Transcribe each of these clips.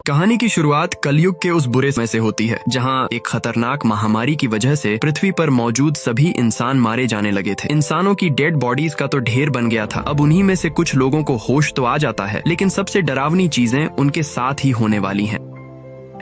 कहानी की शुरुआत कलयुग के उस बुरे समय से होती है जहां एक खतरनाक महामारी की वजह से पृथ्वी पर मौजूद सभी इंसान मारे जाने लगे थे। इंसानों की डेड बॉडीज का तो ढेर बन गया था। अब उन्हीं में से कुछ लोगों को होश तो आ जाता है, लेकिन सबसे डरावनी चीजें उनके साथ ही होने वाली हैं।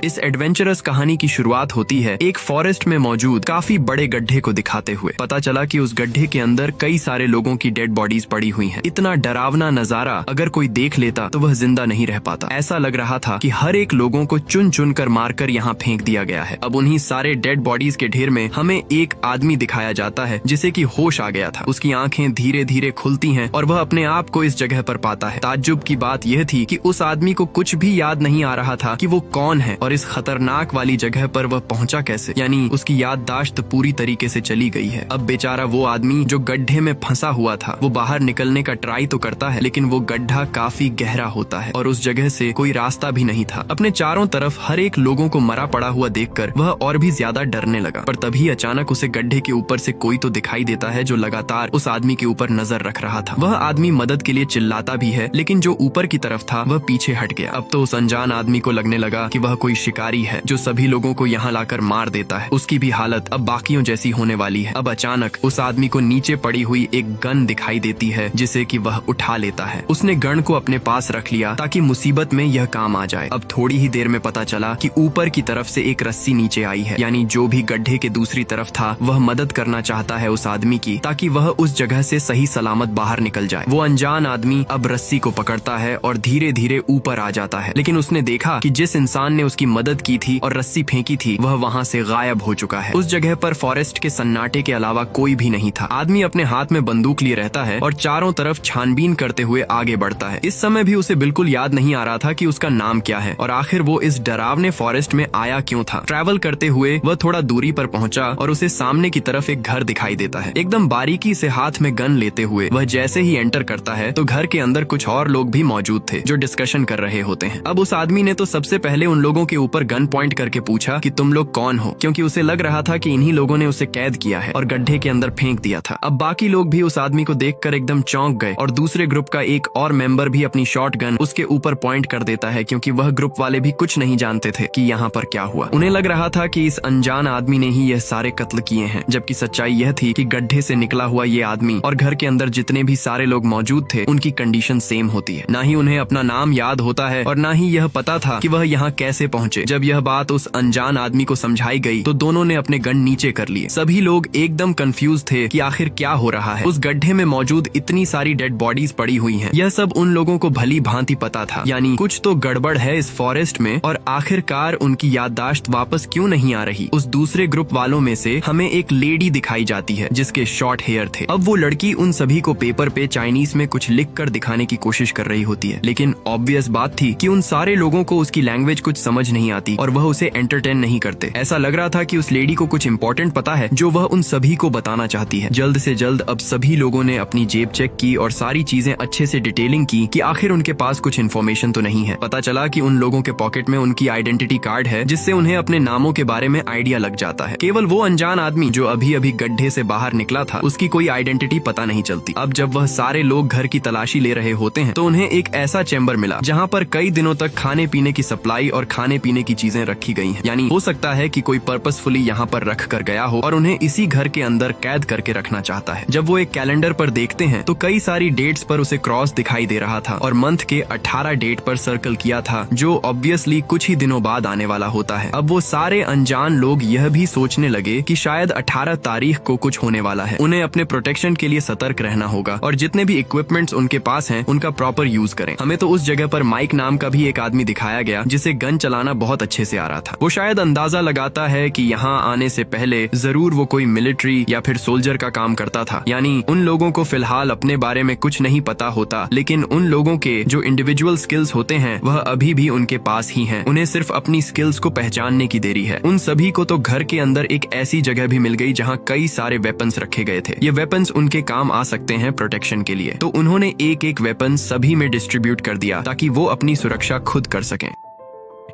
इस एडवेंचरस कहानी की शुरुआत होती है एक फॉरेस्ट में मौजूद काफी बड़े गड्ढे को दिखाते हुए। पता चला कि उस गड्ढे के अंदर कई सारे लोगों की डेड बॉडीज पड़ी हुई हैं। इतना डरावना नजारा अगर कोई देख लेता तो वह जिंदा नहीं रह पाता। ऐसा लग रहा था कि हर एक लोगों को चुन चुन कर मारकर यहाँ फेंक दिया गया है। अब उन्हीं सारे डेड बॉडीज के ढेर में हमें एक आदमी दिखाया जाता है जिसे कि होश आ गया था। उसकी आंखें धीरे धीरे खुलती हैं और वह अपने आप को इस जगह पर पाता है। ताज्जुब की बात यह थी कि उस आदमी को कुछ भी याद नहीं आ रहा था कि वो कौन है और इस खतरनाक वाली जगह पर वह पहुंचा कैसे। यानी उसकी याददाश्त पूरी तरीके से चली गई है। अब बेचारा वो आदमी जो गड्ढे में फंसा हुआ था वो बाहर निकलने का ट्राई तो करता है, लेकिन वो गड्ढा काफी गहरा होता है और उस जगह से कोई रास्ता भी नहीं था। अपने चारों तरफ हर एक लोगों को मरा पड़ा हुआ देखकर वह और भी ज्यादा डरने लगा। पर तभी अचानक उसे गड्ढे के ऊपर से कोई तो दिखाई देता है जो लगातार उस आदमी के ऊपर नजर रख रहा था। वह आदमी मदद के लिए चिल्लाता भी है, लेकिन जो ऊपर की तरफ था वह पीछे हट गया। अब तो उस अनजान आदमी को लगने लगा कि वह कोई शिकारी है जो सभी लोगों को यहाँ लाकर मार देता है। उसकी भी हालत अब बाकियों जैसी होने वाली है। अब अचानक उस आदमी को नीचे पड़ी हुई एक गन दिखाई देती है जिसे कि वह उठा लेता है। उसने गन को अपने पास रख लिया ताकि मुसीबत में यह काम आ जाए। अब थोड़ी ही देर में पता चला कि ऊपर की तरफ से एक रस्सी नीचे आई है। यानी जो भी गड्ढे के दूसरी तरफ था वह मदद करना चाहता है उस आदमी की, ताकि वह उस जगह से सही सलामत बाहर निकल जाए। वो अनजान आदमी अब रस्सी को पकड़ता है और धीरे धीरे ऊपर आ जाता है, लेकिन उसने देखा कि जिस इंसान ने उसकी मदद की थी और रस्सी फेंकी थी वह वहाँ से गायब हो चुका है। उस जगह पर फॉरेस्ट के सन्नाटे के अलावा कोई भी नहीं था। आदमी अपने हाथ में बंदूक लिए रहता है और चारों तरफ छानबीन करते हुए आगे बढ़ता है। इस समय भी उसे बिल्कुल याद नहीं आ रहा था कि उसका नाम क्या है और आखिर वो इस डरावने फॉरेस्ट में आया क्यों था। ट्रैवल करते हुए वह थोड़ा दूरी पर पहुंचा और उसे सामने की तरफ एक घर दिखाई देता है। एकदम बारीकी से हाथ में गन लेते हुए वह जैसे ही एंटर करता है तो घर के अंदर कुछ और लोग भी मौजूद थे जो डिस्कशन कर रहे होते हैं। अब उस आदमी ने तो सबसे पहले उन लोगों के ऊपर गन पॉइंट करके पूछा कि तुम लोग कौन हो, क्योंकि उसे लग रहा था कि इन्हीं लोगों ने उसे कैद किया है और गड्ढे के अंदर फेंक दिया था। अब बाकी लोग भी उस आदमी को देखकर एकदम चौंक गए और दूसरे ग्रुप का एक और मेंबर भी अपनी शॉटगन उसके ऊपर पॉइंट कर देता है, क्योंकि वह ग्रुप वाले भी कुछ नहीं जानते थे कि यहाँ पर क्या हुआ। उन्हें लग रहा था कि इस अनजान आदमी ने ही यह सारे कत्ल किए हैं, जबकि सच्चाई यह थी कि गड्ढे से निकला हुआ ये आदमी और घर के अंदर जितने भी सारे लोग मौजूद थे उनकी कंडीशन सेम होती है। ना ही उन्हें अपना नाम याद होता है और ना ही यह पता था कि वह यहाँ कैसे पहुंचे। जब यह बात उस अनजान आदमी को समझाई गई तो दोनों ने अपने गन नीचे कर लिए। सभी लोग एकदम कंफ्यूज थे कि आखिर क्या हो रहा है। उस गड्ढे में मौजूद इतनी सारी डेड बॉडीज पड़ी हुई हैं। यह सब उन लोगों को भली भांति पता था, यानी कुछ तो गड़बड़ है इस फॉरेस्ट में और आखिरकार उनकी याददाश्त वापस क्यों नहीं आ रही। उस दूसरे ग्रुप वालों में से हमें एक लेडी दिखाई जाती है जिसके शॉर्ट हेयर थे। अब वो लड़की उन सभी को पेपर पे चाइनीज में कुछ लिख कर दिखाने की कोशिश कर रही होती है, लेकिन ऑब्वियस बात थी कि उन सारे लोगों को उसकी लैंग्वेज कुछ समझ नहीं आती और वह उसे एंटरटेन नहीं करते। ऐसा लग रहा था कि उस लेडी को कुछ इंपॉर्टेंट पता है जो वह उन सभी को बताना चाहती है। जल्द से जल्द अब सभी लोगों ने अपनी जेब चेक की और सारी चीजें अच्छे से डिटेलिंग की कि आखिर उनके पास कुछ इन्फॉर्मेशन तो नहीं है। पता चला कि उन लोगों के पॉकेट में उनकी आइडेंटिटी कार्ड है जिससे उन्हें अपने नामों के बारे में आइडिया लग जाता है। केवल वो अनजान आदमी जो अभी अभी गड्ढे से बाहर निकला था उसकी कोई आइडेंटिटी पता नहीं चलती। अब जब वह सारे लोग घर की तलाशी ले रहे होते हैं तो उन्हें एक ऐसा चैम्बर मिला जहाँ पर कई दिनों तक खाने पीने की सप्लाई और खाने पीने की चीजें रखी गई हैं। यानी हो सकता है कि कोई पर्पसफुली यहाँ पर रख कर गया हो और उन्हें इसी घर के अंदर कैद करके रखना चाहता है। जब वो एक कैलेंडर पर देखते हैं तो कई सारी डेट्स पर उसे क्रॉस दिखाई दे रहा था और मंथ के 18 डेट पर सर्कल किया था जो ऑब्वियसली कुछ ही दिनों बाद आने वाला होता है। अब वो सारे अनजान लोग यह भी सोचने लगे कि शायद 18 तारीख को कुछ होने वाला है। उन्हें अपने प्रोटेक्शन के लिए सतर्क रहना होगा और जितने भी इक्विपमेंट्स उनके पास हैं उनका प्रॉपर यूज करें। हमें तो उस जगह पर माइक नाम का भी एक आदमी दिखाया गया जिसे गन चलाना बहुत अच्छे से आ रहा था। वो शायद अंदाजा लगाता है कि यहाँ आने से पहले जरूर वो कोई मिलिट्री या फिर सोल्जर का काम करता था। यानी उन लोगों को फिलहाल अपने बारे में कुछ नहीं पता होता, लेकिन उन लोगों के जो इंडिविजुअल स्किल्स होते हैं वह अभी भी उनके पास ही हैं। उन्हें सिर्फ अपनी स्किल्स को पहचानने की देरी है। उन सभी को तो घर के अंदर एक ऐसी जगह भी मिल गई जहाँ कई सारे वेपन्स रखे गए थे। ये वेपन्स उनके काम आ सकते हैं प्रोटेक्शन के लिए, तो उन्होंने एक एक वेपन सभी में डिस्ट्रीब्यूट कर दिया ताकि वो अपनी सुरक्षा खुद कर सकें।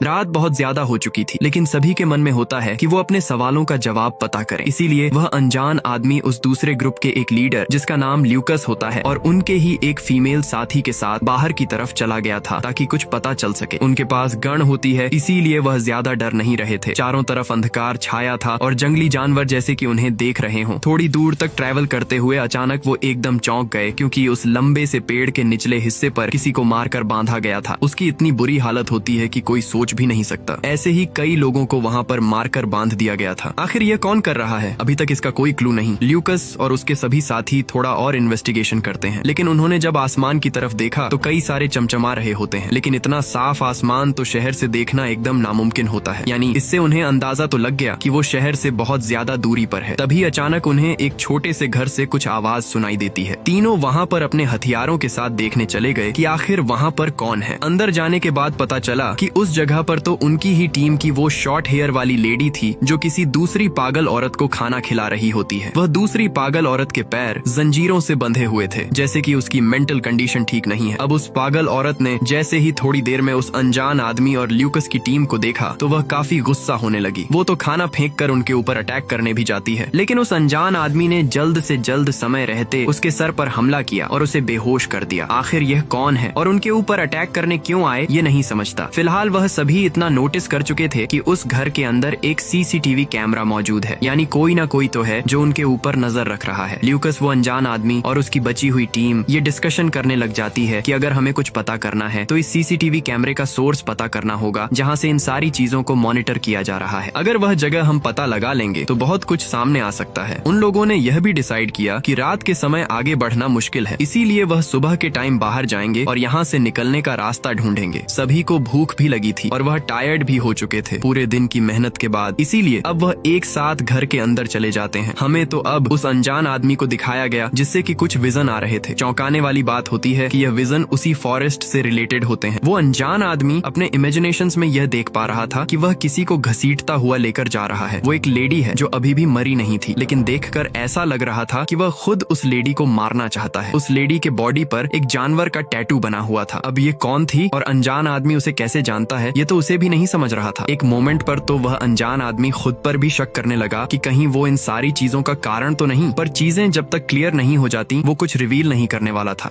रात बहुत ज्यादा हो चुकी थी, लेकिन सभी के मन में होता है कि वो अपने सवालों का जवाब पता करें। इसीलिए वह अनजान आदमी उस दूसरे ग्रुप के एक लीडर जिसका नाम ल्यूकस होता है और उनके ही एक फीमेल साथी के साथ बाहर की तरफ चला गया था ताकि कुछ पता चल सके। उनके पास गन होती है, इसीलिए वह ज्यादा डर नहीं रहे थे। चारों तरफ अंधकार छाया था और जंगली जानवर जैसे कि उन्हें देख रहे हों। थोड़ी दूर तक ट्रैवल करते हुए अचानक वो एकदम चौंक गए, क्योंकि उस लंबे से पेड़ के निचले हिस्से पर किसी को मारकर बांधा गया था। उसकी इतनी बुरी हालत होती है कि कोई सोच भी नहीं सकता। ऐसे ही कई लोगों को वहाँ पर मारकर बांध दिया गया था। आखिर यह कौन कर रहा है? अभी तक इसका कोई क्लू नहीं। ल्यूकस और उसके सभी साथी थोड़ा और इन्वेस्टिगेशन करते हैं, लेकिन उन्होंने जब आसमान की तरफ देखा तो कई सारे चमचमा रहे होते हैं, लेकिन इतना साफ आसमान तो शहर से देखना एकदम नामुमकिन होता है। यानी इससे उन्हें अंदाजा तो लग गया कि वो शहर से बहुत ज्यादा दूरी पर है। तभी अचानक उन्हें एक छोटे से घर से कुछ आवाज सुनाई देती है। तीनों वहाँ पर अपने हथियारों के साथ देखने चले गए कि आखिर वहाँ पर कौन है। अंदर जाने के बाद पता चला कि उस जगह पर तो उनकी ही टीम की वो शॉर्ट हेयर वाली लेडी थी जो किसी दूसरी पागल औरत को खाना खिला रही होती है। वह दूसरी पागल औरत के पैर जंजीरों से बंधे हुए थे, जैसे कि उसकी मेंटल कंडीशन ठीक नहीं है। अब उस पागल औरत ने जैसे ही थोड़ी देर में उस अनजान आदमी और ल्यूकस की टीम को देखा तो वह काफी गुस्सा होने लगी। वो तो खाना फेंक कर उनके ऊपर अटैक करने भी जाती है, लेकिन उस अनजान आदमी ने जल्द से जल्द समय रहते उसके सर पर हमला किया और उसे बेहोश कर दिया। आखिर यह कौन है और उनके ऊपर अटैक करने क्यों आए ये नहीं समझता। फिलहाल वह सभी इतना नोटिस कर चुके थे कि उस घर के अंदर एक सीसीटीवी कैमरा मौजूद है, यानी कोई ना कोई तो है जो उनके ऊपर नजर रख रहा है। ल्यूकस, वो अनजान आदमी और उसकी बची हुई टीम ये डिस्कशन करने लग जाती है कि अगर हमें कुछ पता करना है तो इस सीसीटीवी कैमरे का सोर्स पता करना होगा जहाँ से इन सारी चीजों को मॉनिटर किया जा रहा है। अगर वह जगह हम पता लगा लेंगे तो बहुत कुछ सामने आ सकता है। उन लोगों ने यह भी डिसाइड किया कि रात के समय आगे बढ़ना मुश्किल है, इसीलिए वह सुबह के टाइम बाहर जाएंगे और यहाँ से निकलने का रास्ता ढूंढेंगे। सभी को भूख भी लगी थी और वह टायर्ड भी हो चुके थे पूरे दिन की मेहनत के बाद, इसीलिए अब वह एक साथ घर के अंदर चले जाते हैं। हमें तो अब उस अनजान आदमी को दिखाया गया जिससे कि कुछ विजन आ रहे थे। चौंकाने वाली बात होती है कि यह विजन उसी फॉरेस्ट से रिलेटेड होते हैं। वो अनजान आदमी अपने इमेजिनेशंस में यह देख पा रहा था कि वह किसी को घसीटता हुआ लेकर जा रहा है। वो एक लेडी है जो अभी भी मरी नहीं थी, लेकिन देखकर ऐसा लग रहा था कि वह खुद उस लेडी को मारना चाहता है। उस लेडी के बॉडी पर एक जानवर का टैटू बना हुआ था। अब ये कौन थी और अनजान आदमी उसे कैसे जानता है, ये तो उसे भी नहीं समझ रहा था। एक मोमेंट पर तो वह अनजान आदमी खुद पर भी शक करने लगा कि कहीं वो इन सारी चीजों का कारण तो नहीं, पर चीजें जब तक क्लियर नहीं हो जाती वो कुछ रिवील नहीं करने वाला था।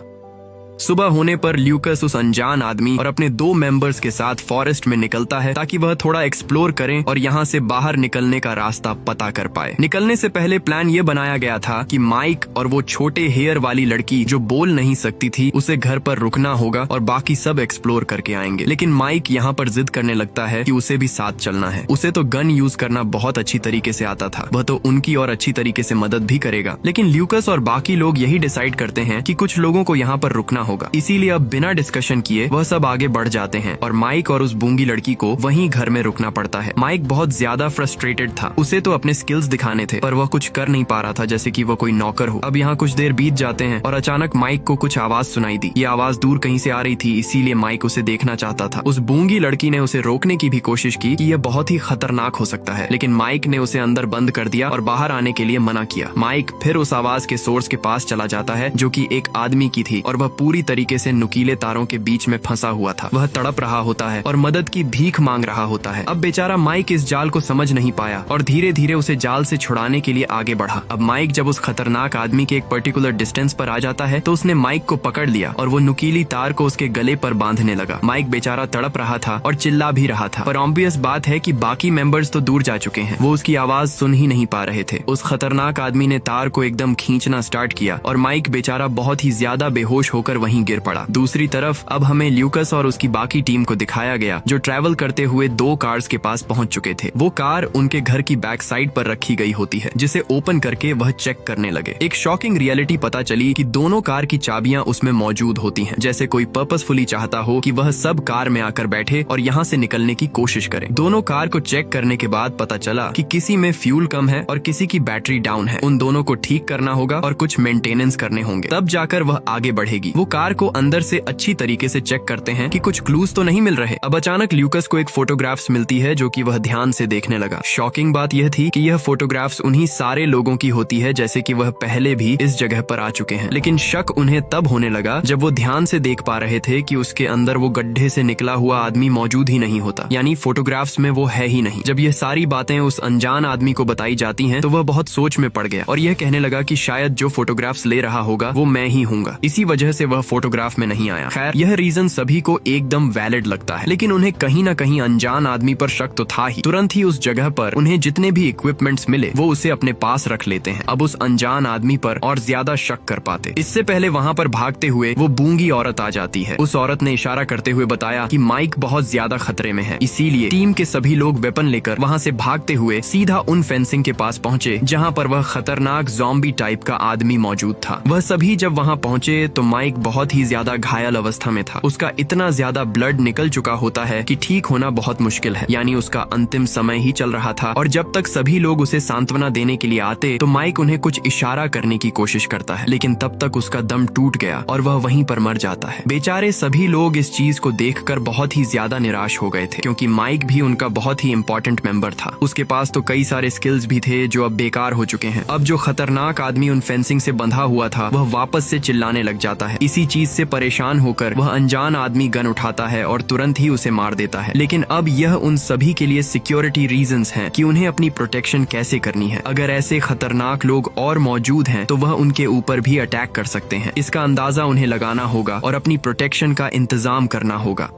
सुबह होने पर ल्यूकस उस अनजान आदमी और अपने 2 मेंबर्स के साथ फॉरेस्ट में निकलता है ताकि वह थोड़ा एक्सप्लोर करें और यहाँ से बाहर निकलने का रास्ता पता कर पाए। निकलने से पहले प्लान ये बनाया गया था कि माइक और वो छोटे हेयर वाली लड़की जो बोल नहीं सकती थी उसे घर पर रुकना होगा और बाकी सब एक्सप्लोर करके आएंगे। लेकिन माइक यहाँ पर जिद करने लगता है कि उसे भी साथ चलना है। उसे तो गन यूज करना बहुत अच्छी तरीके से आता था, वह तो उनकी और अच्छी तरीके से मदद भी करेगा। लेकिन ल्यूकस और बाकी लोग यही डिसाइड करते हैं कि कुछ लोगों को यहाँ पर रुकना होगा, इसीलिए अब बिना डिस्कशन किए वह सब आगे बढ़ जाते हैं और माइक और उस बूंगी लड़की को वहीं घर में रुकना पड़ता है। माइक बहुत ज्यादा फ्रस्ट्रेटेड था, उसे तो अपने स्किल्स दिखाने थे पर वह कुछ कर नहीं पा रहा था, जैसे कि वह कोई नौकर हो। अब यहाँ कुछ देर बीत जाते हैं और अचानक माइक को कुछ आवाज सुनाई दी। ये आवाज दूर कहीं से आ रही थी, इसीलिए माइक उसे देखना चाहता था। उस बूंगी लड़की ने उसे रोकने की भी कोशिश की कि यह बहुत ही खतरनाक हो सकता है, लेकिन माइक ने उसे अंदर बंद कर दिया और बाहर आने के लिए मना किया। माइक फिर उस आवाज के सोर्स के पास चला जाता है जो कि एक आदमी की थी और वह पूरी तरीके से नुकीले तारों के बीच में फंसा हुआ था। वह तड़प रहा होता है और मदद की भीख मांग रहा होता है। अब बेचारा माइक इस जाल को समझ नहीं पाया और धीरे धीरे उसे जाल से छुड़ाने के लिए आगे बढ़ा। अब माइक जब उस खतरनाक आदमी के एक पर्टिकुलर डिस्टेंस पर आ जाता है तो उसने माइक को पकड़ लिया और वो नुकीली तार को उसके गले पर बांधने लगा। माइक बेचारा तड़प रहा था और चिल्ला भी रहा था, पर ऑब्वियस बात है कि बाकी मेंबर्स तो दूर जा चुके हैं, वो उसकी आवाज सुन ही नहीं पा रहे थे। उस खतरनाक आदमी ने तार को एकदम खींचना स्टार्ट किया और माइक बेचारा बहुत ही ज्यादा बेहोश होकर वहीं गिर पड़ा। दूसरी तरफ अब हमें ल्यूकस और उसकी बाकी टीम को दिखाया गया जो ट्रैवल करते हुए 2 कार्स के पास पहुंच चुके थे। वो कार उनके घर की बैक साइड पर रखी गई होती है, जिसे ओपन करके वह चेक करने लगे। एक शॉकिंग रियलिटी पता चली कि दोनों कार की चाबियां उसमें मौजूद होती हैं, जैसे कोई पर्पसफुली चाहता हो कि वह सब कार में आकर बैठे और यहाँ से निकलने की कोशिश करे। दोनों कार को चेक करने के बाद पता चला कि किसी में फ्यूल कम है और किसी की बैटरी डाउन है। उन दोनों को ठीक करना होगा और कुछ मेंटेनेंस करने होंगे, तब जाकर वह आगे बढ़ेगी। वो कार को अंदर से अच्छी तरीके से चेक करते हैं कि कुछ क्लूज तो नहीं मिल रहे। अब अचानक ल्यूकस को एक फोटोग्राफ्स मिलती है जो कि वह ध्यान से देखने लगा। शॉकिंग बात यह थी कि यह फोटोग्राफ्स उन्हीं सारे लोगों की होती है जैसे कि वह पहले भी इस जगह पर आ चुके हैं। लेकिन शक उन्हें तब होने लगा जब वो ध्यान से देख पा रहे थे कि उसके अंदर वो गड्ढे से निकला हुआ आदमी मौजूद ही नहीं होता, यानी फोटोग्राफ्स में वो है ही नहीं। जब यह सारी बातें उस अनजान आदमी को बताई जाती हैं तो वह बहुत सोच में पड़ गया और यह कहने लगा कि शायद जो फोटोग्राफ्स ले रहा होगा वो मैं ही हूँगा, इसी वजह से वह फोटोग्राफ में नहीं आया। खैर, यह रीजन सभी को एकदम वैलिड लगता है, लेकिन उन्हें कहीं न कहीं अनजान आदमी पर शक तो था ही। तुरंत ही उस जगह पर उन्हें जितने भी इक्विपमेंट्स मिले वो उसे अपने पास रख लेते हैं। अब उस अनजान आदमी पर और ज्यादा शक कर पाते। इससे पहले वहाँ पर भागते हुए वो गूंगी औरत आ जाती है। उस औरत ने इशारा करते हुए बताया कि माइक बहुत ज्यादा खतरे में है, इसीलिए टीम के सभी लोग वेपन लेकर वहाँ से भागते हुए सीधा उन फेंसिंग के पास पहुँचे जहाँ पर वह खतरनाक ज़ॉम्बी टाइप का आदमी मौजूद था। वह सभी जब वहाँ पहुँचे तो माइक बहुत ही ज्यादा घायल अवस्था में था। उसका इतना ज्यादा ब्लड निकल चुका होता है कि ठीक होना बहुत मुश्किल है, यानी उसका अंतिम समय ही चल रहा था। और जब तक सभी लोग उसे सांत्वना देने के लिए आते तो माइक उन्हें कुछ इशारा करने की कोशिश करता है, लेकिन तब तक उसका दम टूट गया और वह वहीं पर मर जाता है। बेचारे सभी लोग इस चीज को देखकर बहुत ही ज्यादा निराश हो गए थे, क्योंकि माइक भी उनका बहुत ही इम्पोर्टेंट मेंबर था। उसके पास तो कई सारे स्किल्स भी थे जो अब बेकार हो चुके हैं। अब जो खतरनाक आदमी उन फेंसिंग से बंधा हुआ था वह वापस से चिल्लाने लग जाता है। इसी चीज से परेशान होकर वह अनजान आदमी गन उठाता है और तुरंत ही उसे मार देता है। लेकिन अब यह उन सभी के लिए सिक्योरिटी रीजंस हैं कि उन्हें अपनी प्रोटेक्शन कैसे करनी है। अगर ऐसे खतरनाक लोग और मौजूद हैं तो वह उनके ऊपर भी अटैक कर सकते हैं। इसका अंदाजा उन्हें लगाना होगा और अपनी प्रोटेक्शन का इंतजाम करना होगा।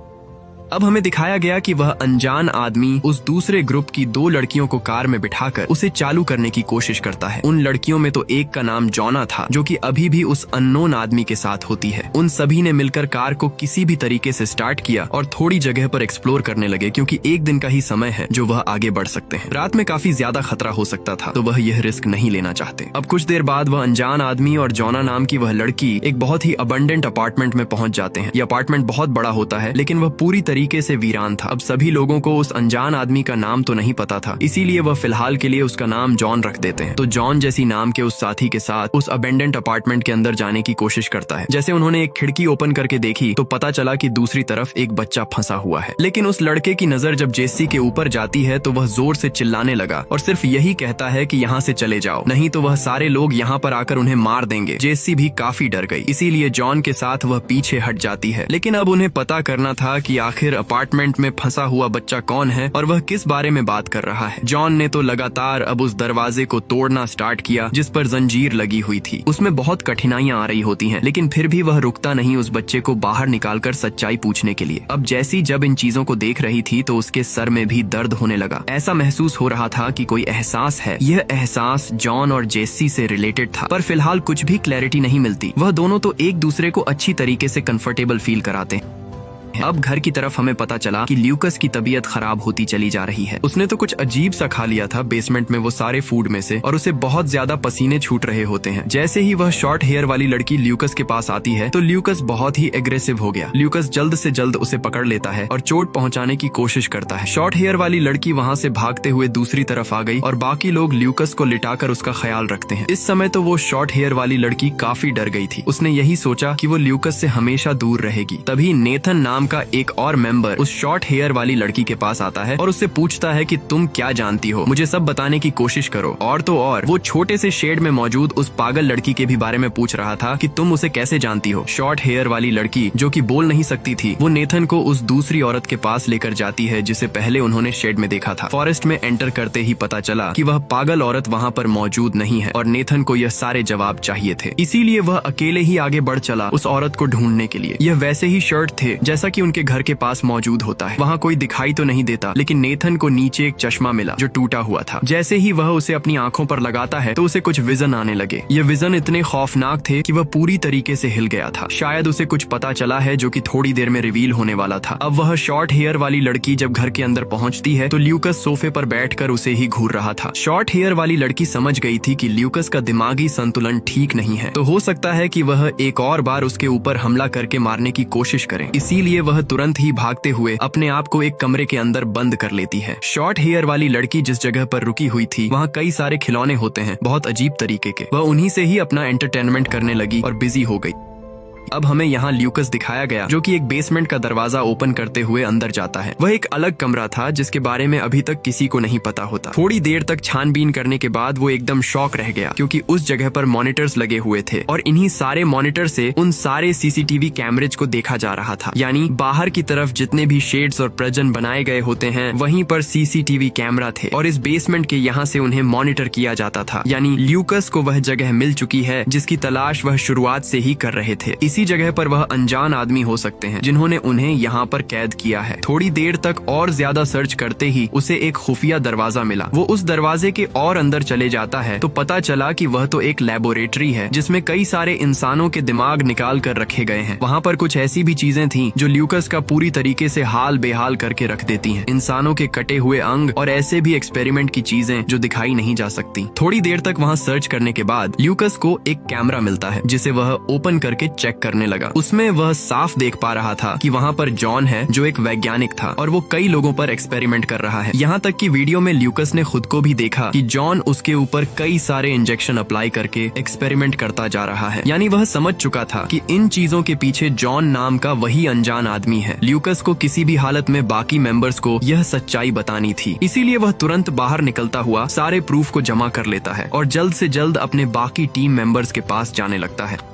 अब हमें दिखाया गया कि वह अनजान आदमी उस दूसरे ग्रुप की 2 लड़कियों को कार में बिठाकर उसे चालू करने की कोशिश करता है। उन लड़कियों में तो एक का नाम जॉना था जो कि अभी भी उस अननोन आदमी के साथ होती है। उन सभी ने मिलकर कार को किसी भी तरीके से स्टार्ट किया और थोड़ी जगह पर एक्सप्लोर करने लगे, क्योंकि एक दिन का ही समय है जो वह आगे बढ़ सकते हैं। रात में काफी ज्यादा खतरा हो सकता था तो वह यह रिस्क नहीं लेना चाहते। अब कुछ देर बाद वह अनजान आदमी और जॉना नाम की वह लड़की एक बहुत ही अबंडेंट अपार्टमेंट में पहुंच जाते हैं। यह अपार्टमेंट बहुत बड़ा होता है, लेकिन वह पूरी तरीके से वीरान था। अब सभी लोगों को उस अनजान आदमी का नाम तो नहीं पता था, इसीलिए वह फिलहाल के लिए उसका नाम जॉन रख देते हैं। तो जॉन जैसी नाम के उस साथी के साथ उस अबेंडेंट अपार्टमेंट के अंदर जाने की कोशिश करता है। जैसे उन्होंने एक खिड़की ओपन करके देखी तो पता चला कि दूसरी तरफ एक बच्चा फंसा हुआ है। लेकिन उस लड़के की नजर जब जेसी के ऊपर जाती है तो वह जोर से चिल्लाने लगा और सिर्फ यही कहता है कि यहाँ से चले जाओ, नहीं तो वह सारे लोग यहाँ पर आकर उन्हें मार देंगे। जेसी भी काफी डर गई, इसीलिए जॉन के साथ वह पीछे हट जाती है। लेकिन अब उन्हें पता करना था कि आखिर अपार्टमेंट में फंसा हुआ बच्चा कौन है और वह किस बारे में बात कर रहा है। जॉन ने तो लगातार अब उस दरवाजे को तोड़ना स्टार्ट किया जिस पर जंजीर लगी हुई थी। उसमें बहुत कठिनाइयां आ रही होती हैं, लेकिन फिर भी वह रुकता नहीं उस बच्चे को बाहर निकालकर सच्चाई पूछने के लिए। अब जैसी जब इन चीजों को देख रही थी तो उसके सर में भी दर्द होने लगा। ऐसा महसूस हो रहा था कि कोई एहसास है। यह एहसास जॉन और जेसी से रिलेटेड था, पर फिलहाल कुछ भी क्लैरिटी नहीं मिलती। वह दोनों तो एक दूसरे को अच्छी तरीके से कंफर्टेबल फील कराते हैं। अब घर की तरफ हमें पता चला कि ल्यूकस की तबीयत खराब होती चली जा रही है। उसने तो कुछ अजीब सा खा लिया था बेसमेंट में वो सारे फूड में से, और उसे बहुत ज्यादा पसीने छूट रहे होते हैं। जैसे ही वह शॉर्ट हेयर वाली लड़की ल्यूकस के पास आती है तो ल्यूकस बहुत ही एग्रेसिव हो गया। ल्यूकस जल्द से जल्द उसे पकड़ लेता है और चोट पहुंचाने की कोशिश करता है। शॉर्ट हेयर वाली लड़की वहाँ से भागते हुए दूसरी तरफ आ गई और बाकी लोग ल्यूकस को लिटाकर उसका ख्याल रखते हैं। इस समय तो वो शॉर्ट हेयर वाली लड़की काफी डर गई थी। उसने यही सोचा कि वो ल्यूकस से हमेशा दूर रहेगी। तभी नेथन नाम का एक और मेंबर उस शॉर्ट हेयर वाली लड़की के पास आता है और उससे पूछता है कि तुम क्या जानती हो, मुझे सब बताने की कोशिश करो। और तो और वो छोटे से शेड में मौजूद उस पागल लड़की के भी बारे में पूछ रहा था कि तुम उसे कैसे जानती हो। शॉर्ट हेयर वाली लड़की जो कि बोल नहीं सकती थी, वो नेथन को उस दूसरी औरत के पास लेकर जाती है जिसे पहले उन्होंने शेड में देखा था। फॉरेस्ट में एंटर करते ही पता चला कि वह पागल औरत वहाँ पर मौजूद नहीं है और नेथन को यह सारे जवाब चाहिए थे। इसीलिए वह अकेले ही आगे बढ़ चला उस औरत को ढूंढने के लिए। यह वैसे ही शर्ट थे जैसा कि उनके घर के पास मौजूद होता है। वहाँ कोई दिखाई तो नहीं देता, लेकिन नेथन को नीचे एक चश्मा मिला जो टूटा हुआ था। जैसे ही वह उसे अपनी आंखों पर लगाता है तो उसे कुछ विजन आने लगे। ये विजन इतने खौफनाक थे कि वह पूरी तरीके से हिल गया था। शायद उसे कुछ पता चला है जो कि थोड़ी देर में रिवील होने वाला था। अब वह शॉर्ट हेयर वाली लड़की जब घर के अंदर पहुंचती है तो ल्यूकस सोफे पर बैठकर उसे ही घूर रहा था। शॉर्ट हेयर वाली लड़की समझ गई थी कि ल्यूकस का दिमागी संतुलन ठीक नहीं है, तो हो सकता है कि वह एक और बार उसके ऊपर हमला करके मारने की कोशिश करे। इसीलिए वह तुरंत ही भागते हुए अपने आप को एक कमरे के अंदर बंद कर लेती है। शॉर्ट हेयर वाली लड़की जिस जगह पर रुकी हुई थी वहाँ कई सारे खिलौने होते हैं बहुत अजीब तरीके के। वह उन्हीं से ही अपना एंटरटेनमेंट करने लगी और बिजी हो गई। अब हमें यहाँ ल्यूकस दिखाया गया जो कि एक बेसमेंट का दरवाजा ओपन करते हुए अंदर जाता है। वह एक अलग कमरा था जिसके बारे में अभी तक किसी को नहीं पता होता। थोड़ी देर तक छानबीन करने के बाद वो एकदम शॉक रह गया क्योंकि उस जगह पर मॉनिटर्स लगे हुए थे और इन्हीं सारे मॉनिटर से उन सारे सीसीटीवी कैमरेज को देखा जा रहा था। यानी बाहर की तरफ जितने भी शेड्स और प्रजन बनाए गए होते हैं वहीं पर सीसीटीवी कैमरा थे और इस बेसमेंट के यहाँ से उन्हें मॉनिटर किया जाता था। यानी ल्यूकस को वह जगह मिल चुकी है जिसकी तलाश वह शुरुआत से ही कर रहे थे। इसी जगह पर वह अनजान आदमी हो सकते हैं जिन्होंने उन्हें यहाँ पर कैद किया है। थोड़ी देर तक और ज्यादा सर्च करते ही उसे एक खुफिया दरवाजा मिला। वो उस दरवाजे के और अंदर चले जाता है तो पता चला कि वह तो एक लेबोरेटरी है जिसमें कई सारे इंसानों के दिमाग निकाल कर रखे गए हैं। वहाँ पर कुछ ऐसी भी चीजें थीं जो ल्यूकस का पूरी तरीके से हाल बेहाल करके रख देती हैं। इंसानों के कटे हुए अंग और ऐसे भी एक्सपेरिमेंट की चीजें जो दिखाई नहीं जा सकती। थोड़ी देर तक वहाँ सर्च करने के बाद ल्यूकस को एक कैमरा मिलता है जिसे वह ओपन करके चेक करने लगा। उसमें वह साफ देख पा रहा था कि वहाँ पर जॉन है जो एक वैज्ञानिक था और वो कई लोगों पर एक्सपेरिमेंट कर रहा है। यहाँ तक कि वीडियो में ल्यूकस ने खुद को भी देखा कि जॉन उसके ऊपर कई सारे इंजेक्शन अप्लाई करके एक्सपेरिमेंट करता जा रहा है। यानी वह समझ चुका था कि इन चीजों के पीछे जॉन नाम का वही अनजान आदमी है। ल्यूकस को किसी भी हालत में बाकी मेंबर्स को यह सच्चाई बतानी थी, इसीलिए वह तुरंत बाहर निकलता हुआ सारे प्रूफ को जमा कर लेता है और जल्द से जल्द अपने बाकी टीम मेंबर्स के पास जाने लगता है।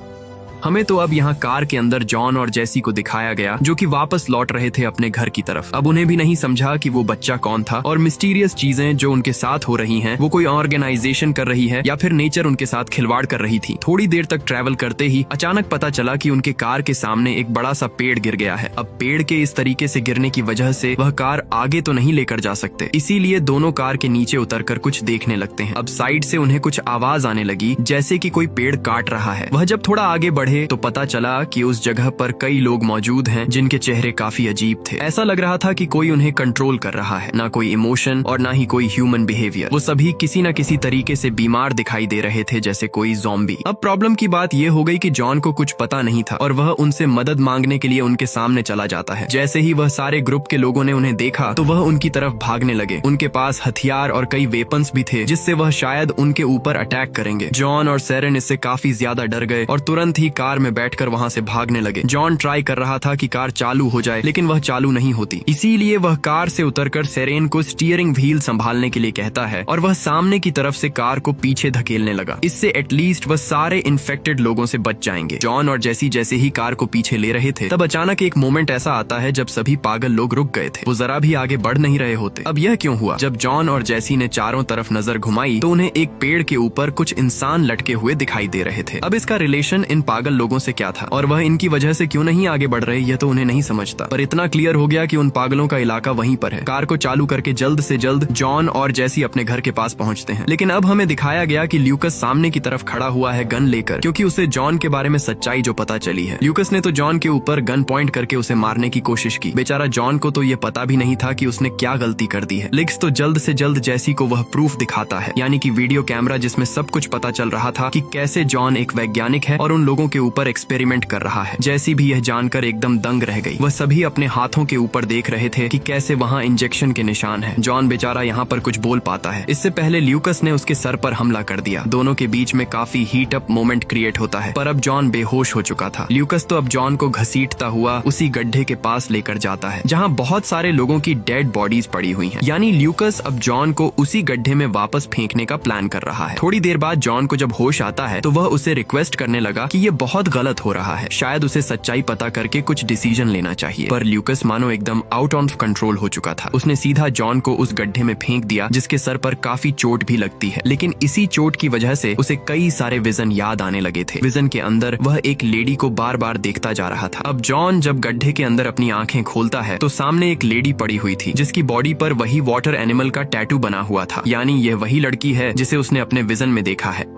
हमें तो अब यहाँ कार के अंदर जॉन और जेसी को दिखाया गया जो कि वापस लौट रहे थे अपने घर की तरफ। अब उन्हें भी नहीं समझा कि वो बच्चा कौन था और मिस्टीरियस चीजें जो उनके साथ हो रही हैं वो कोई ऑर्गेनाइजेशन कर रही है या फिर नेचर उनके साथ खिलवाड़ कर रही थी। थोड़ी देर तक ट्रैवल करते ही अचानक पता चला कि उनके कार के सामने एक बड़ा सा पेड़ गिर गया है। अब पेड़ के इस तरीके से गिरने की वजह से वह कार आगे तो नहीं लेकर जा सकते, इसीलिए दोनों कार के नीचे उतरकर कुछ देखने लगते हैं। अब साइड से उन्हें कुछ आवाज आने लगी जैसे कि कोई पेड़ काट रहा है। वह जब थोड़ा आगे बढ़े तो पता चला कि उस जगह पर कई लोग मौजूद हैं जिनके चेहरे काफी अजीब थे। ऐसा लग रहा था कि कोई उन्हें कंट्रोल कर रहा है, ना कोई इमोशन और ना ही कोई ह्यूमन बिहेवियर। वो सभी किसी न किसी तरीके से बीमार दिखाई दे रहे थे जैसे कोई ज़ॉम्बी। अब प्रॉब्लम की बात ये हो गई कि जॉन को कुछ पता नहीं था और वह उनसे मदद मांगने के लिए उनके सामने चला जाता है। जैसे ही वह सारे ग्रुप के लोगों ने उन्हें देखा तो वह उनकी तरफ भागने लगे। उनके पास हथियार और कई वेपन्स भी थे जिससे वह शायद उनके ऊपर अटैक करेंगे। जॉन और सेरेन इससे काफी ज्यादा डर गए और तुरंत ही कार में बैठकर वहां से भागने लगे। जॉन ट्राई कर रहा था कि कार चालू हो जाए लेकिन वह चालू नहीं होती, इसीलिए वह कार से उतरकर सेरेन को स्टीयरिंग व्हील संभालने के लिए कहता है और वह सामने की तरफ से कार को पीछे धकेलने लगा। इससे एटलीस्ट वह सारे इन्फेक्टेड लोगों से बच जाएंगे। जॉन और जेसी जैसे ही कार को पीछे ले रहे थे तब अचानक एक मोमेंट ऐसा आता है जब सभी पागल लोग रुक गए थे। वो जरा भी आगे बढ़ नहीं रहे होते। अब यह क्यों हुआ? जब जॉन और जेसी ने चारों तरफ नजर घुमाई तो उन्हें एक पेड़ के ऊपर कुछ इंसान लटके हुए दिखाई दे रहे थे। अब इसका रिलेशन इन पागल लोगों से क्या था और वह इनकी वजह से क्यों नहीं आगे बढ़ रहे यह तो उन्हें नहीं समझता, पर इतना क्लियर हो गया कि उन पागलों का इलाका वहीं पर है। कार को चालू करके जल्द से जल्द जॉन और जेसी अपने घर के पास पहुंचते हैं। लेकिन अब हमें दिखाया गया कि ल्यूकस सामने की तरफ खड़ा हुआ है गन लेकर, क्योंकि उसे जॉन के बारे में सच्चाई जो पता चली है। ल्यूकस ने तो जॉन के ऊपर गन पॉइंट करके उसे मारने की कोशिश की। बेचारा जॉन को तो ये पता भी नहीं था कि उसने क्या गलती कर दी है। लिक्स तो जल्द से जल्द जेसी को वह प्रूफ दिखाता है, यानी कि वीडियो कैमरा जिसमें सब कुछ पता चल रहा था कि कैसे जॉन एक वैज्ञानिक है और उन लोगों के ऊपर एक्सपेरिमेंट कर रहा है। जेसी भी यह जानकर एकदम दंग रह गई। वह सभी अपने हाथों के ऊपर देख रहे थे कि कैसे वहाँ इंजेक्शन के निशान हैं। जॉन बेचारा यहाँ पर कुछ बोल पाता है। इससे पहले ल्यूकस ने उसके सर पर हमला कर दिया। दोनों के बीच में काफी हीट अप मोमेंट क्रिएट होता है, पर अब जॉन बेहोश हो चुका था। ल्यूकस तो अब जॉन को घसीटता हुआ उसी गड्ढे के पास लेकर जाता है जहाँ बहुत सारे लोगों की डेड बॉडीज पड़ी हुई हैं। यानी ल्यूकस अब जॉन को उसी गड्ढे में वापस फेंकने का प्लान कर रहा है। थोड़ी देर बाद जॉन को जब होश आता है तो वह उसे रिक्वेस्ट करने लगा कि ये बहुत गलत हो रहा है, शायद उसे सच्चाई पता करके कुछ डिसीजन लेना चाहिए। पर ल्यूकस मानो एकदम आउट ऑफ कंट्रोल हो चुका था। उसने सीधा जॉन को उस गड्ढे में फेंक दिया जिसके सर पर काफी चोट भी लगती है। लेकिन इसी चोट की वजह से उसे कई सारे विजन याद आने लगे थे। विजन के अंदर वह एक लेडी को बार बार देखता जा रहा था। अब जॉन जब गड्ढे के अंदर अपनी आंखें खोलता है तो सामने एक लेडी पड़ी हुई थी जिसकी बॉडी पर वही वाटर एनिमल का टैटू बना हुआ था। यानी यह वही लड़की है जिसे उसने अपने विजन में देखा है।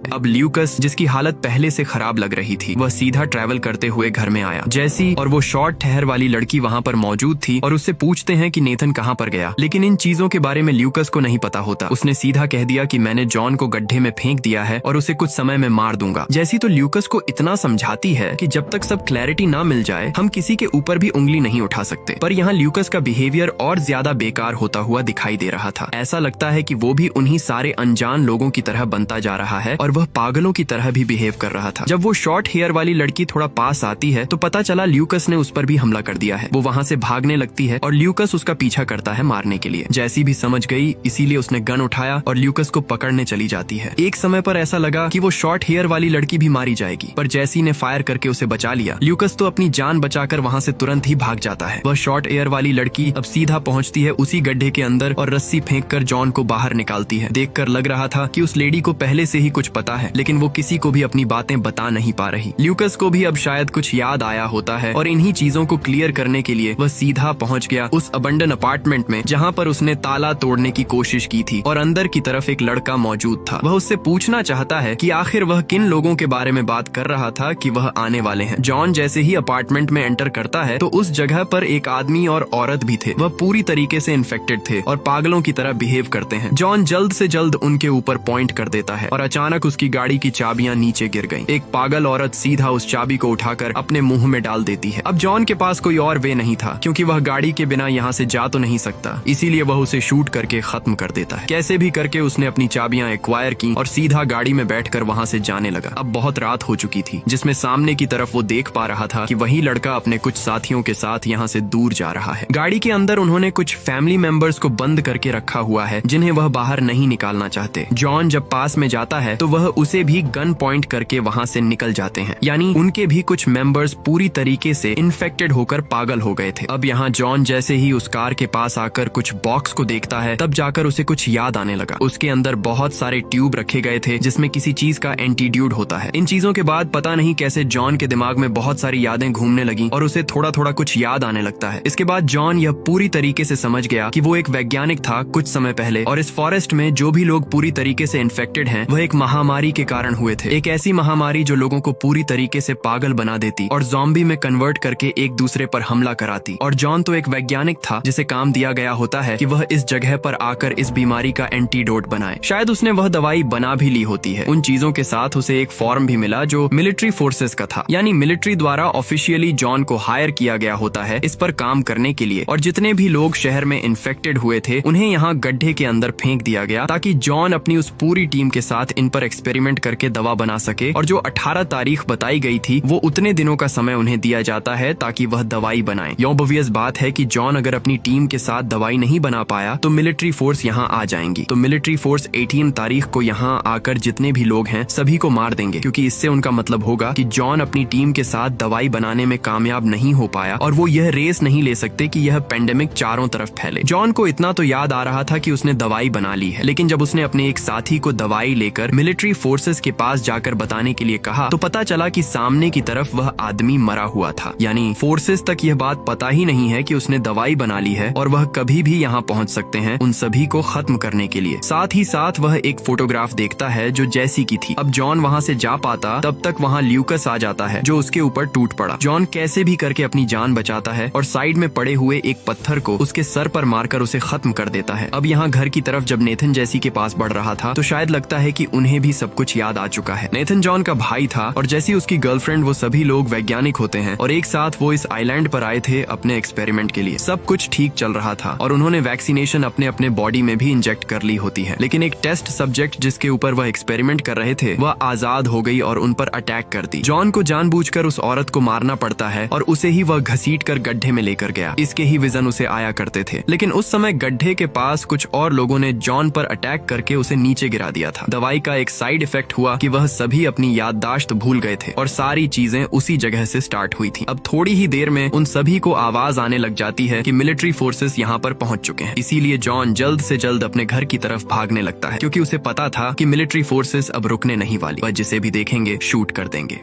अब ल्यूकस, जिसकी हालत पहले से खराब लग रही थी, वह सीधा ट्रैवल करते हुए घर में आया। जेसी और वो शॉर्ट ठहर वाली लड़की वहाँ पर मौजूद थी और उससे पूछते हैं कि नेथन कहाँ पर गया। लेकिन इन चीजों के बारे में ल्यूकस को नहीं पता होता। उसने सीधा कह दिया कि मैंने जॉन को गड्ढे में फेंक दिया है और उसे कुछ समय में मार दूंगा। जेसी तो ल्यूकस को इतना समझाती है कि जब तक सब क्लैरिटी ना मिल जाए हम किसी के ऊपर भी उंगली नहीं उठा सकते। पर यहाँ ल्यूकस का बिहेवियर और ज्यादा बेकार होता हुआ दिखाई दे रहा था। ऐसा लगता है कि वो भी उन्हीं सारे अनजान लोगों की तरह बनता जा रहा है और वह पागलों की तरह भी बिहेव कर रहा था। जब वो शॉर्ट हेयर वाली लड़की थोड़ा पास आती है तो पता चला ल्यूकस ने उस पर भी हमला कर दिया है। वो वहाँ से भागने लगती है और ल्यूकस उसका पीछा करता है मारने के लिए। जैसी भी समझ गई, इसीलिए उसने गन उठाया और ल्यूकस को पकड़ने चली जाती है। एक समय पर ऐसा लगा कि वो शॉर्ट हेयर वाली लड़की भी मारी जाएगी, पर जैसी ने फायर करके उसे बचा लिया। ल्यूकस तो अपनी जान बचाकर वहाँ से तुरंत ही भाग जाता है। वह शॉर्ट हेयर वाली लड़की अब सीधा पहुँचती है उसी गड्ढे के अंदर और रस्सी फेंक कर जॉन को बाहर निकालती है। देखकर लग रहा था कि उस लेडी को पहले से ही कुछ पता है, लेकिन वो किसी को भी अपनी बातें बता नहीं पा रही। ल्यूकस को भी अब शायद कुछ याद आया होता है और इन्हीं चीजों को क्लियर करने के लिए वह सीधा पहुंच गया उस अबंडन अपार्टमेंट में जहां पर उसने ताला तोड़ने की कोशिश की थी और अंदर की तरफ एक लड़का मौजूद था। वह उससे पूछना चाहता है कि आखिर वह किन लोगों के बारे में बात कर रहा था कि वह आने वाले हैं। जॉन जैसे ही अपार्टमेंट में एंटर करता है तो उस जगह पर एक आदमी और औरत भी थे। वह पूरी तरीके से इन्फेक्टेड थे और पागलों की तरह बिहेव करते हैं। जॉन जल्द से जल्द उनके ऊपर पॉइंट कर देता है और अचानक उसकी गाड़ी की चाबियां नीचे गिर गईं। एक पागल औरत सीधा उस चाबी को उठाकर अपने मुंह में डाल देती है। अब जॉन के पास कोई और वे नहीं था, क्योंकि वह गाड़ी के बिना यहाँ से जा तो नहीं सकता, इसीलिए वह उसे शूट करके खत्म कर देता है। कैसे भी करके उसने अपनी चाबियां एक्वायर की और सीधा गाड़ी में बैठकर वहाँ से जाने लगा। अब बहुत रात हो चुकी थी, जिसमें सामने की तरफ वो देख पा रहा था कि वही लड़का अपने कुछ साथियों के साथ यहाँ से दूर जा रहा है। गाड़ी के अंदर उन्होंने कुछ फैमिली मेंबर्स को बंद करके रखा हुआ है, जिन्हें वह बाहर नहीं निकालना चाहते। जॉन जब पास में जाता है तो वह उसे भी गन पॉइंट करके वहाँ से निकल जाते हैं, यानी उनके भी कुछ मेंबर्स पूरी तरीके से इन्फेक्टेड होकर पागल हो गए थे। अब यहाँ जॉन जैसे ही उस कार के पास आकर कुछ बॉक्स को देखता है, तब जाकर उसे कुछ याद आने लगा। उसके अंदर बहुत सारे ट्यूब रखे गए थे जिसमें किसी चीज का एंटीट्यूड होता है। इन चीजों के बाद पता नहीं कैसे जॉन के दिमाग में बहुत सारी यादें घूमने लगी और उसे थोड़ा थोड़ा कुछ याद आने लगता है। इसके बाद जॉन यह पूरी तरीके से समझ गया कि वो एक वैज्ञानिक था कुछ समय पहले, और इस फॉरेस्ट में जो भी लोग पूरी तरीके से इन्फेक्टेड हैं वह एक महामारी के कारण हुए थे। एक ऐसी महामारी जो लोगों को पूरी तरीके से पागल बना देती और ज़ॉम्बी में कन्वर्ट करके एक दूसरे पर हमला कराती। और जॉन तो एक वैज्ञानिक था जिसे काम दिया गया होता है कि वह इस जगह पर आकर इस बीमारी का एंटीडोट बनाए। शायद उसने वह दवाई बना भी ली होती है। उन चीजों के साथ उसे एक फॉर्म भी मिला जो मिलिट्री फोर्सेस का था, यानी मिलिट्री द्वारा ऑफिशियली जॉन को हायर किया गया होता है इस पर काम करने के लिए। और जितने भी लोग शहर में इन्फेक्टेड हुए थे उन्हें यहाँ गड्ढे के अंदर फेंक दिया गया ताकि जॉन अपनी उस पूरी टीम के साथ इन पर एक्सपेरिमेंट करके दवा बना सके। और जो 18 तारीख बताई गई थी वो उतने दिनों का समय उन्हें दिया जाता है ताकि वह दवाई बनाए। यह ऑब्वियस बात है कि जॉन अगर अपनी टीम के साथ दवाई नहीं बना पाया तो मिलिट्री फोर्स यहाँ आ जाएंगी। तो मिलिट्री फोर्स 18 तारीख को यहाँ आकर जितने भी लोग हैं सभी को मार देंगे, क्योंकि इससे उनका मतलब होगा कि जॉन अपनी टीम के साथ दवाई बनाने में कामयाब नहीं हो पाया और वो यह रेस नहीं ले सकते कि यह पेंडेमिक चारों तरफ फैले। जॉन को इतना तो याद आ रहा था कि उसने दवाई बना ली है, लेकिन जब उसने अपने एक साथी को दवाई लेकर मिलिट्री फोर्सेस के पास जाकर बताने के लिए कहा तो पता चला कि सामने की तरफ वह आदमी मरा हुआ था। यानी फोर्सेस तक यह बात पता ही नहीं है कि उसने दवाई बना ली है और वह कभी भी यहाँ पहुँच सकते हैं उन सभी को खत्म करने के लिए। साथ ही साथ वह एक फोटोग्राफ देखता है जो जैसी की थी। अब जॉन वहाँ से जा पाता तब तक वहाँ ल्यूकस आ जाता है जो उसके ऊपर टूट पड़ा। जॉन कैसे भी करके अपनी जान बचाता है और साइड में पड़े हुए एक पत्थर को उसके सर पर मारकर उसे खत्म कर देता है। अब यहाँ घर की तरफ जब नेथन जैसी के पास बढ़ रहा था तो शायद लगता है कि उन्हें भी सब कुछ याद आ चुका है। नेथन जॉन का भाई था और जैसी उसकी गर्लफ्रेंड, वो सभी लोग वैज्ञानिक होते हैं और एक साथ वो इस आइलैंड पर आए थे अपने एक्सपेरिमेंट के लिए। सब कुछ ठीक चल रहा था और उन्होंने वैक्सीनेशन अपने अपने बॉडी में भी इंजेक्ट कर ली होती है, लेकिन एक टेस्ट सब्जेक्ट जिसके ऊपर वह एक्सपेरिमेंट कर रहे थे वह आजाद हो गई और उन पर अटैक कर दी। जॉन को जानबूझकर उस औरत को मारना पड़ता है और उसे ही वह घसीट कर गड्ढे में लेकर गया। इसके ही विजन उसे आया करते थे, लेकिन उस समय गड्ढे के पास कुछ और लोगों ने जॉन पर अटैक करके उसे नीचे गिरा दिया था। दवाई का एक साइड इफेक्ट हुआ कि वह सभी अपनी याददाश्त भूल गए थे और सारी चीजें उसी जगह से स्टार्ट हुई थी। अब थोड़ी ही देर में उन सभी को आवाज आने लग जाती है कि मिलिट्री फोर्सेस यहाँ पर पहुंच चुके हैं। इसीलिए जॉन जल्द से जल्द अपने घर की तरफ भागने लगता है, क्योंकि उसे पता था कि मिलिट्री फोर्सेस अब रुकने नहीं वाली, वह जिसे भी देखेंगे शूट कर देंगे।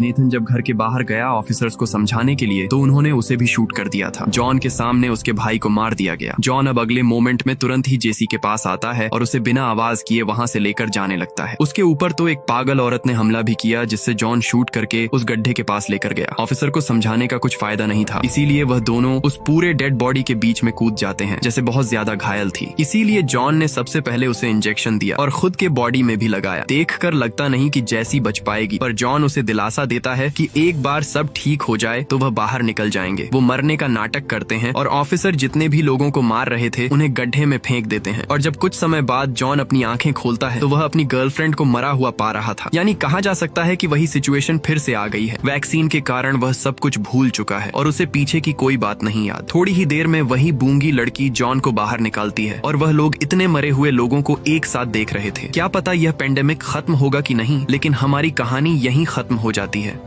नेथन जब घर के बाहर गया ऑफिसर्स को समझाने के लिए तो उन्होंने उसे भी शूट कर दिया था। जॉन के सामने उसके भाई को मार दिया गया। जॉन अब अगले मोमेंट में तुरंत ही जेसी के पास आता है और उसे बिना आवाज किए वहां से लेकर जाने लगता है। उसके ऊपर तो एक पागल औरत ने हमला भी किया जिससे जॉन शूट करके उस गड्ढे के पास लेकर गया। ऑफिसर को समझाने का कुछ फायदा नहीं था, इसीलिए वह दोनों उस पूरे डेड बॉडी के बीच में कूद जाते हैं जैसे बहुत ज्यादा घायल थी। इसीलिए जॉन ने सबसे पहले उसे इंजेक्शन दिया और खुद के बॉडी में भी लगाया। देखकर लगता नहीं कि जैसी बच पाएगी, पर जॉन उसे दिलासा देता है कि एक बार सब ठीक हो जाए तो वह बाहर निकल जाएंगे। वो मरने का नाटक करते हैं और ऑफिसर जितने भी लोगों को मार रहे थे उन्हें गड्ढे में फेंक देते हैं। और जब कुछ समय बाद जॉन अपनी आंखें खोलता है तो वह अपनी गर्लफ्रेंड को मरा हुआ पा रहा था। यानी कहा जा सकता है कि वही सिचुएशन फिर से आ गई है। वैक्सीन के कारण वह सब कुछ भूल चुका है और उसे पीछे की कोई बात नहीं याद। थोड़ी ही देर में वही गूंगी लड़की जॉन को बाहर निकालती है और वह लोग इतने मरे हुए लोगों को एक साथ देख रहे थे। क्या पता यह पेंडेमिक खत्म होगा कि नहीं, लेकिन हमारी कहानी यहीं खत्म हो जाती है।